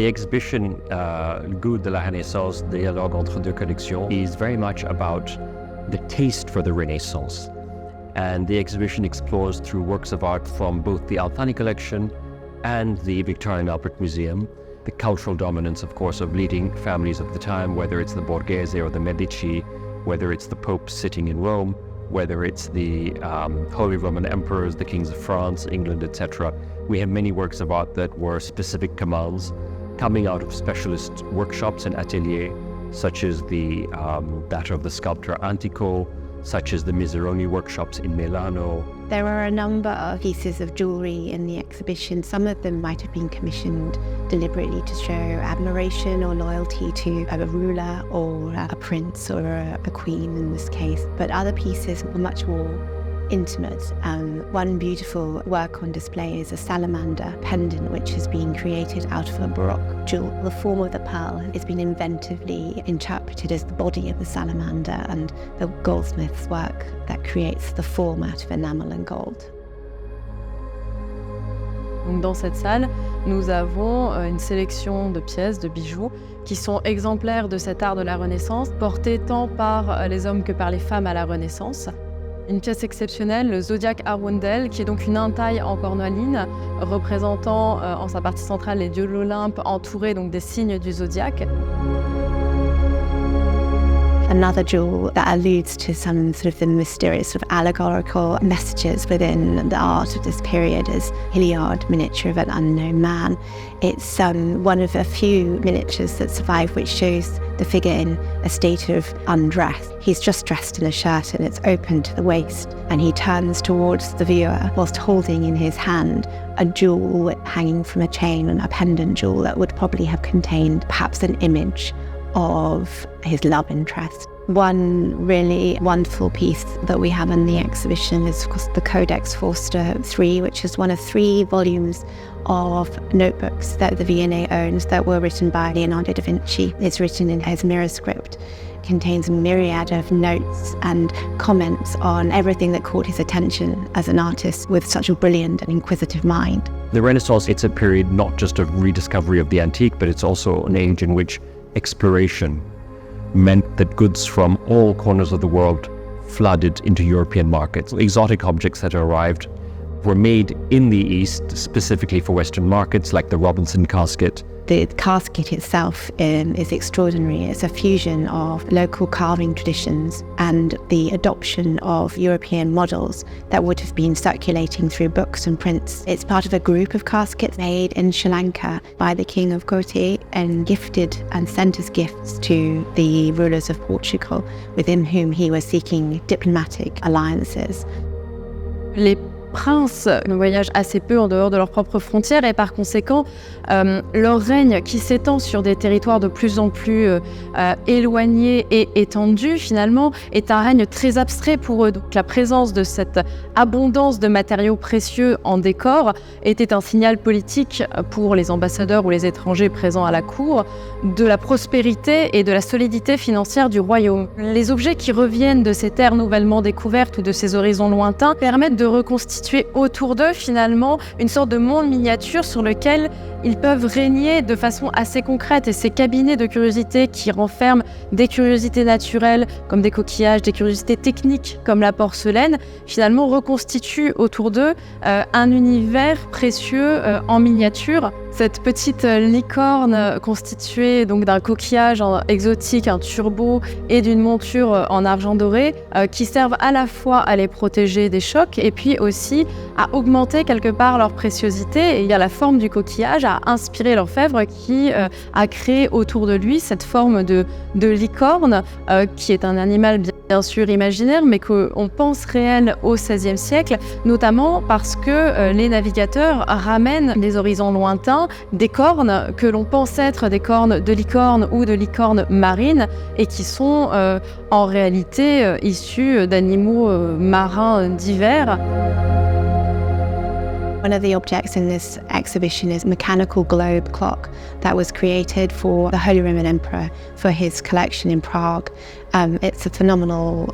The exhibition Goût de la Renaissance, Dialogue entre deux collections, is very much about the taste for the Renaissance. And the exhibition explores through works of art from both the Thani Collection and the Victorian Albert Museum the cultural dominance, of course, of leading families of the time, whether it's the Borghese or the Medici, whether it's the Pope sitting in Rome, whether it's the Holy Roman Emperors, the kings of France, England, etc. We have many works of art that were specific commands coming out of specialist workshops and ateliers, such as that of the sculptor Antico, such as the Miseroni workshops in Milano. There are a number of pieces of jewellery in the exhibition. Some of them might have been commissioned deliberately to show admiration or loyalty to a ruler or a prince or a queen in this case. But other pieces were much more intimate. One beautiful work on display is a salamander pendant, which has been created out of a Baroque jewel. The form of the pearl has been inventively interpreted as the body of the salamander, and the goldsmith's work that creates the form out of enamel and gold. Donc dans cette salle, nous avons une sélection de pièces, de bijoux, qui sont exemplaires de cet art de la Renaissance, portés tant par les hommes que par les femmes à la Renaissance. Une pièce exceptionnelle, le zodiaque Arundel, qui est donc une entaille en cornoline représentant en sa partie centrale les dieux de l'Olympe, entourés donc des signes du zodiaque. Another jewel that alludes to some sort of the mysterious sort of allegorical messages within the art of this period is Hilliard miniature of an unknown man. It's one of a few miniatures that survive which shows the figure in a state of undress. He's just dressed in a shirt and it's open to the waist, and he turns towards the viewer whilst holding in his hand a jewel hanging from a chain, and a pendant jewel that would probably have contained perhaps an image of his love interest. One really wonderful piece that we have in the exhibition is, of course, the Codex Forster III, which is one of 3 volumes of notebooks that the V&A owns that were written by Leonardo da Vinci. It's written in his mirror script. It contains a myriad of notes and comments on everything that caught his attention as an artist with such a brilliant and inquisitive mind. The Renaissance, it's a period not just of rediscovery of the antique, but it's also an age in which exploration meant that goods from all corners of the world flooded into European markets. Exotic objects that arrived were made in the East specifically for Western markets, like the Robinson casket. The casket itself is extraordinary. It's a fusion of local carving traditions and the adoption of European models that would have been circulating through books and prints. It's part of a group of caskets made in Sri Lanka by the King of Koti and gifted and sent as gifts to the rulers of Portugal, within whom he was seeking diplomatic alliances. Les princes ne voyagent assez peu en dehors de leurs propres frontières et par conséquent, leur règne qui s'étend sur des territoires de plus en plus éloignés et étendus, finalement, est un règne très abstrait pour eux. Donc la présence de cette abondance de matériaux précieux en décor était un signal politique pour les ambassadeurs ou les étrangers présents à la cour de la prospérité et de la solidité financière du royaume. Les objets qui reviennent de ces terres nouvellement découvertes ou de ces horizons lointains permettent de reconstituer autour d'eux finalement une sorte de monde miniature sur lequel ils peuvent régner de façon assez concrète. Et ces cabinets de curiosité qui renferment des curiosités naturelles comme des coquillages, des curiosités techniques comme la porcelaine, finalement reconstituent autour d'eux un univers précieux en miniature. Cette petite licorne constituée donc d'un coquillage exotique, un turbo et d'une monture en argent doré qui servent à la fois à les protéger des chocs et puis aussi à augmenter quelque part leur préciosité. Et il y a la forme du coquillage à inspirer l'orfèvre qui a créé autour de lui cette forme de licorne qui est un animal bien sûr imaginaire mais qu'on pense réel au XVIe siècle, notamment parce que les navigateurs ramènent des horizons lointains des cornes que l'on pense être des cornes de licorne ou de licorne marine et qui sont en réalité issues d'animaux marins divers. One of the objects in this exhibition is a mechanical globe clock that was created for the Holy Roman Emperor for his collection in Prague. It's a phenomenal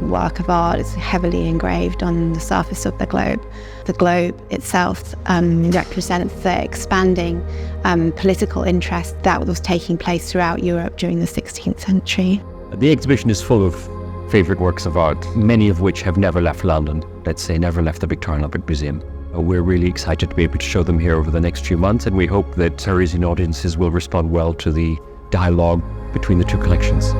work of art. It's heavily engraved on the surface of the globe. The globe itself represents the expanding political interest that was taking place throughout Europe during the 16th century. The exhibition is full of favorite works of art, many of which have never left London, let's say never left the Victorian Albert Museum. We're really excited to be able to show them here over the next few months, and we hope that Parisian audiences will respond well to the dialogue between the two collections.